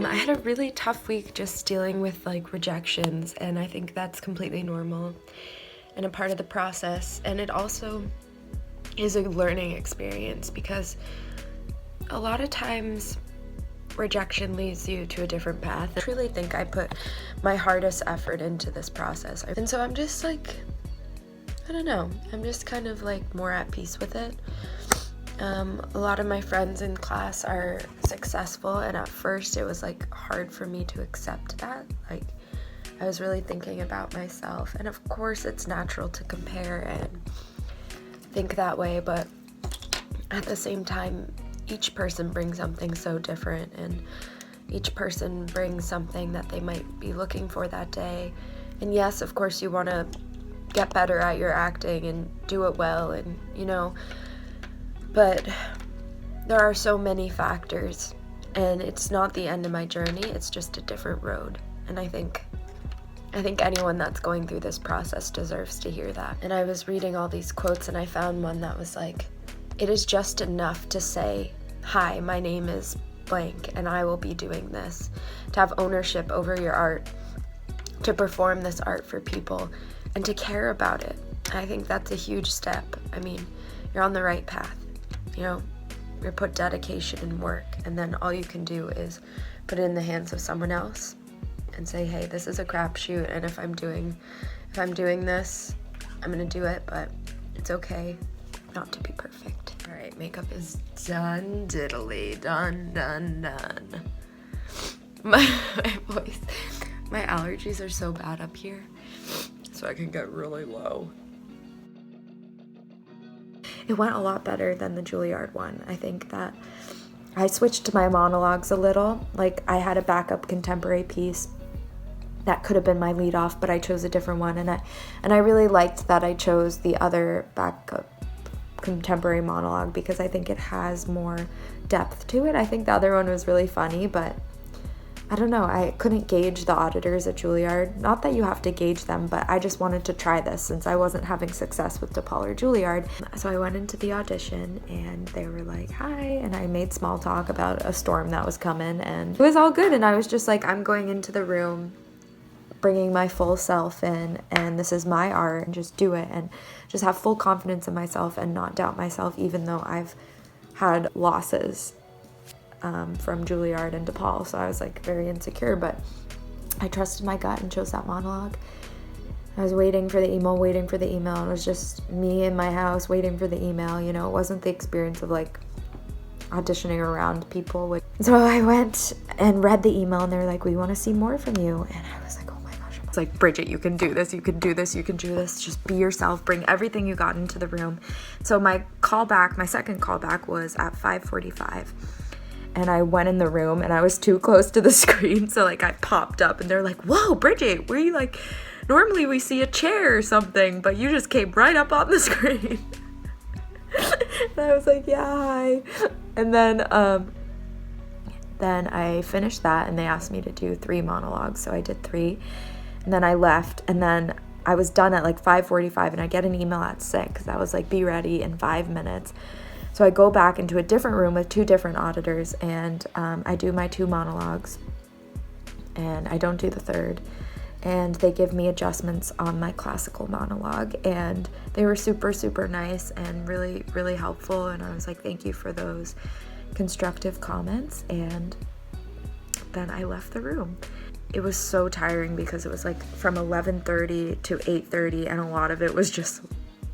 I had a really tough week just dealing with like rejections, and I think that's completely normal and a part of the process. And it also is a learning experience because a lot of times rejection leads you to a different path. I truly think I put my hardest effort into this process. And so I'm just like, I don't know, I'm just kind of like more at peace with it. A lot of my friends in class are successful, and at first it was like hard for me to accept that. Like, I was really thinking about myself, and of course it's natural to compare and think that way, but at the same time, each person brings something so different, and each person brings something that they might be looking for that day. And yes, of course you want to get better at your acting and do it well, and but there are so many factors, and it's not the end of my journey, it's just a different road. And I think anyone that's going through this process deserves to hear that. And I was reading all these quotes, and I found one that was like, "It is just enough to say, 'Hi, my name is blank, and I will be doing this,' to have ownership over your art, to perform this art for people, and to care about it." I think that's a huge step. I mean, you're on the right path. You put dedication and work, and then all you can do is put it in the hands of someone else and say, hey, this is a crapshoot, and if I'm doing this, I'm gonna do it, but it's okay not to be perfect. All right, makeup is done, diddly, done. My voice, my allergies are so bad up here, so I can get really low. It went a lot better than the Juilliard one. I think that I switched my monologues a little. Like, I had a backup contemporary piece that could have been my lead off, but I chose a different one, and I really liked that I chose the other backup contemporary monologue because I think it has more depth to it. I think the other one was really funny, but I don't know, I couldn't gauge the auditors at Juilliard. Not that you have to gauge them, but I just wanted to try this since I wasn't having success with DePaul or Juilliard. So I went into the audition, and they were like, hi, and I made small talk about a storm that was coming, and it was all good. And I was just like, I'm going into the room bringing my full self in, and this is my art, and just do it, and just have full confidence in myself and not doubt myself, even though I've had losses from Juilliard and DePaul. So I was like very insecure, but I trusted my gut and chose that monologue. I was waiting for the email, and it was just me in my house waiting for the email. It wasn't the experience of like auditioning around people. So I went and read the email, and they were like, we want to see more from you. And I was like, oh my gosh. It's like, Bridget, you can do this, you can do this, you can do this. Just be yourself, bring everything you got into the room. So my second callback was at 5:45. And I went in the room, and I was too close to the screen, so like I popped up, and they're like, whoa, Bridget, were you like, normally we see a chair or something, but you just came right up on the screen. And I was like, yeah, hi. And then I finished that, and they asked me to do 3 monologues, so I did 3, and then I left, and then I was done at like 5:45, and I get an email at 6. That was like, be ready in 5 minutes. So I go back into a different room with 2 different auditors, and I do my 2 monologues, and I don't do the 3rd. And they give me adjustments on my classical monologue, and they were super, super nice and really, really helpful. And I was like, thank you for those constructive comments. And then I left the room. It was so tiring because it was like from 11:30 to 8:30, and a lot of it was just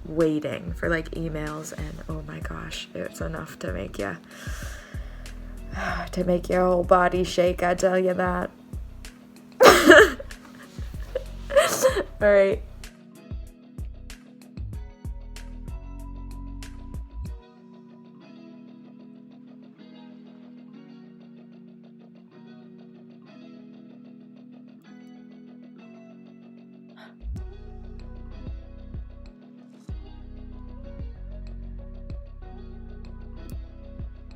waiting for like emails, and oh my gosh, it's enough to make your whole body shake, I tell you that. All right.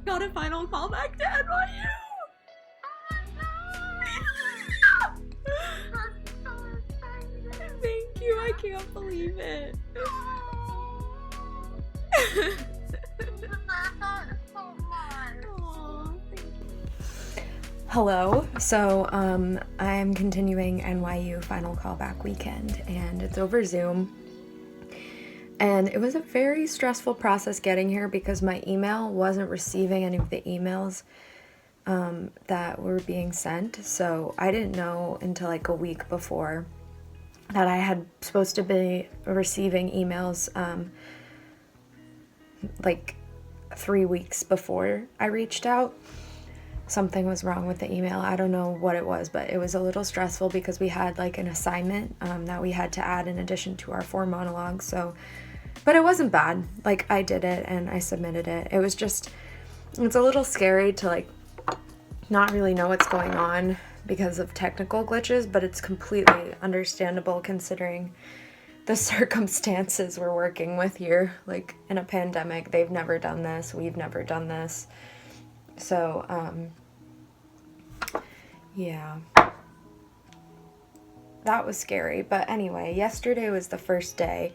Got a final callback to NYU. Thank you. I can't believe it. Hello. So I'm continuing NYU final callback weekend, and it's over Zoom. And it was a very stressful process getting here because my email wasn't receiving any of the emails that were being sent. So I didn't know until like a week before that I had supposed to be receiving emails like 3 weeks before I reached out. Something was wrong with the email. I don't know what it was, but it was a little stressful because we had like an assignment that we had to add in addition to our 4 monologues. So, but it wasn't bad. Like, I did it and I submitted it. It was just, it's a little scary to like not really know what's going on because of technical glitches, but it's completely understandable considering the circumstances we're working with here. Like, in a pandemic, they've never done this. We've never done this. So, yeah, that was scary. But anyway, yesterday was the first day,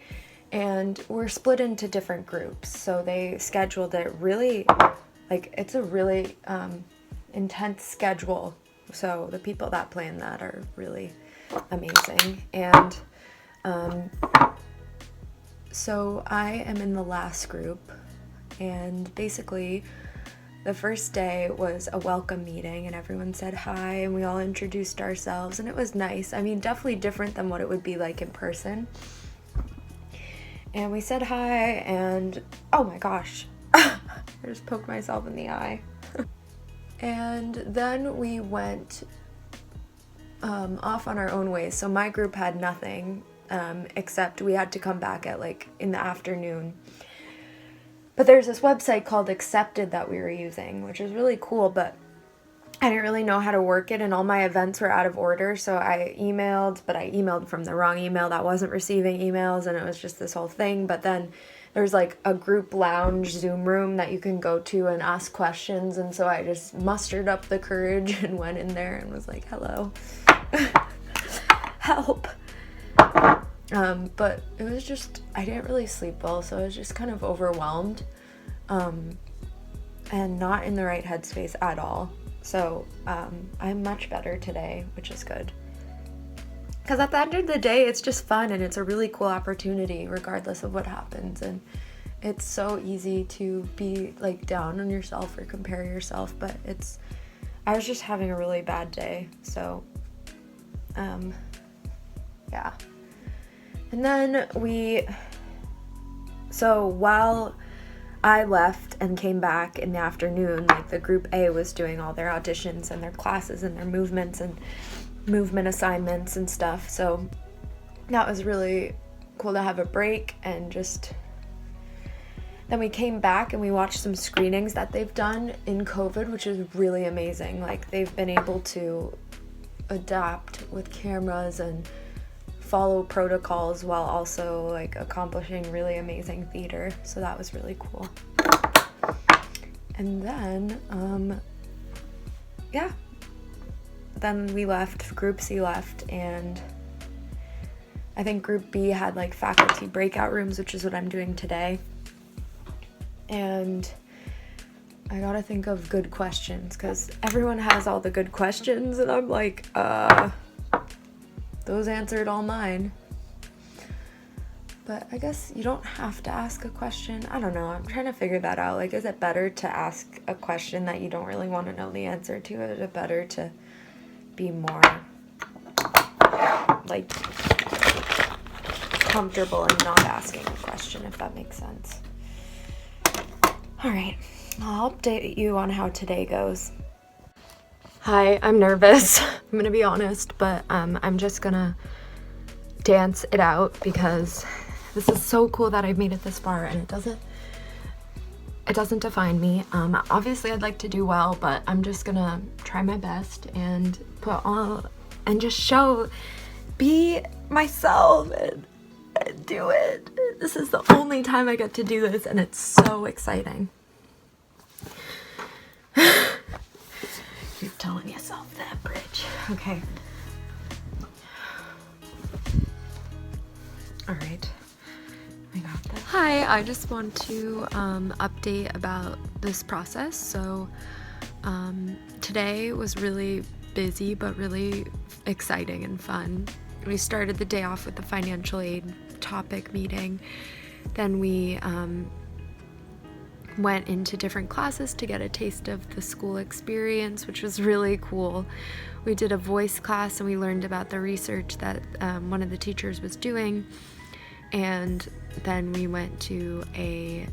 and we're split into different groups. So they scheduled it really, like, it's a really intense schedule. So the people that plan that are really amazing. And so I am in the last group, and basically the first day was a welcome meeting and everyone said hi and we all introduced ourselves and it was nice. I mean, definitely different than what it would be like in person. And we said hi and oh my gosh, I just poked myself in the eye. And then we went off on our own ways. So my group had nothing except we had to come back at like in the afternoon. But there's this website called Accepted that we were using, which is really cool, but I didn't really know how to work it, and all my events were out of order, so I emailed, but I emailed from the wrong email that wasn't receiving emails, and it was just this whole thing. But then there's like a group lounge Zoom room that you can go to and ask questions, and so I just mustered up the courage and went in there and was like, hello, help. But it was just, I didn't really sleep well, so I was just kind of overwhelmed, and not in the right headspace at all. So, I'm much better today, which is good. Because at the end of the day, it's just fun, and it's a really cool opportunity, regardless of what happens, and it's so easy to be, like, down on yourself or compare yourself, but I was just having a really bad day, so, yeah. And then so while I left and came back in the afternoon, like the group A was doing all their auditions and their classes and their movements and movement assignments and stuff. So that was really cool to have a break, and just then we came back and we watched some screenings that they've done in COVID, which is really amazing. Like, they've been able to adapt with cameras and follow protocols while also like accomplishing really amazing theater. So that was really cool. And then yeah, then we left, group C left, and I think group B had like faculty breakout rooms, which is what I'm doing today. And I gotta think of good questions because everyone has all the good questions and I'm like, those answered all mine. But I guess you don't have to ask a question. I don't know. I'm trying to figure that out. Like, is it better to ask a question that you don't really want to know the answer to? Or is it better to be more, like, comfortable in not asking a question, if that makes sense? All right. I'll update you on how today goes. Hi, I'm nervous. I'm gonna be honest, but I'm just gonna dance it out because this is so cool that I've made it this far, and it doesn't define me. Obviously I'd like to do well, but I'm just gonna try my best and put all and just be myself and do it. This is the only time I get to do this, and it's so exciting. You're telling yourself that, Bridge. Okay. All right. I got that. Hi, I just want to update about this process. So Today was really busy, but really exciting and fun. We started the day off with the financial aid topic meeting. Then we went into different classes to get a taste of the school experience, which was really cool. We did a voice class and we learned about the research that one of the teachers was doing. And then we went to a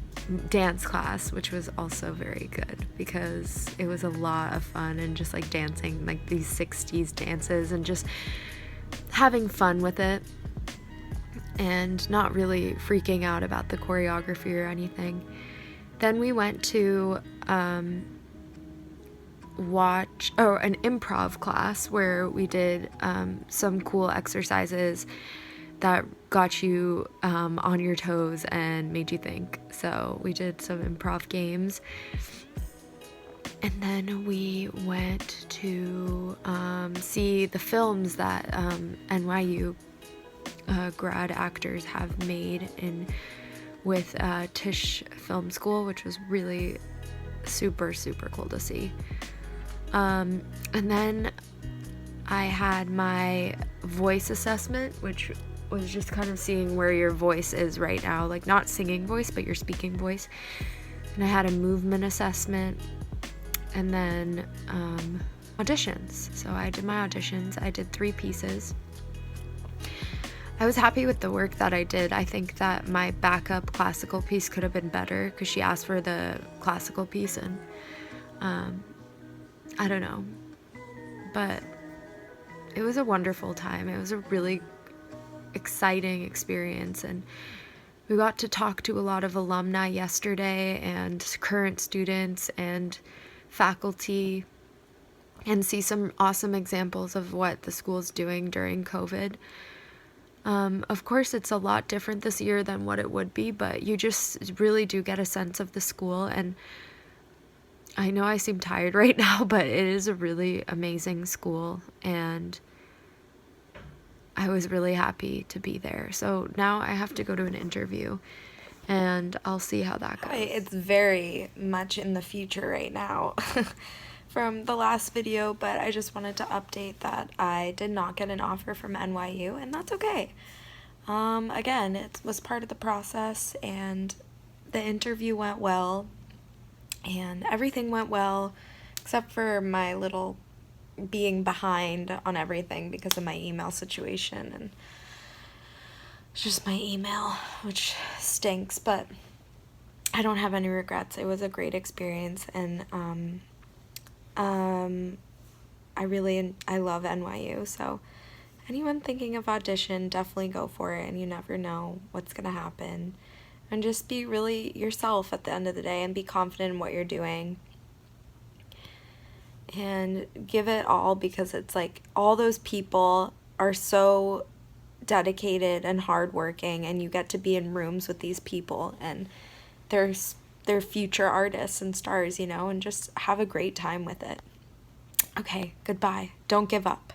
dance class, which was also very good because it was a lot of fun and just like dancing like these 60s dances and just having fun with it and not really freaking out about the choreography or anything. Then we went to watch an improv class where we did some cool exercises that got you on your toes and made you think. So we did some improv games. And then we went to see the films that NYU grad actors have made with Tisch Film School, which was really super, super cool to see. And then I had my voice assessment, which was just kind of seeing where your voice is right now, like not singing voice, but your speaking voice. And I had a movement assessment, and then auditions. So I did my auditions. I did 3 pieces. I was happy with the work that I did. I think that my backup classical piece could have been better because she asked for the classical piece, and I don't know. But it was a wonderful time. It was a really exciting experience, and we got to talk to a lot of alumni yesterday and current students and faculty and see some awesome examples of what the school's doing during COVID. Of course, it's a lot different this year than what it would be, but you just really do get a sense of the school. And I know I seem tired right now, but it is a really amazing school, and I was really happy to be there. So now I have to go to an interview, and I'll see how that goes. It's very much in the future right now from the last video, but I just wanted to update that I did not get an offer from NYU, and that's okay. Again, it was part of the process, and the interview went well, and everything went well, except for my little being behind on everything because of my email situation, and it's just my email, which stinks, but I don't have any regrets. It was a great experience, and I love NYU, so anyone thinking of Audition, definitely go for it, and you never know what's gonna happen. And just be really yourself at the end of the day and be confident in what you're doing. And give it all, because it's like all those people are so dedicated and hardworking, and you get to be in rooms with these people, and they're future artists and stars, and just have a great time with it. Okay, goodbye. Don't give up.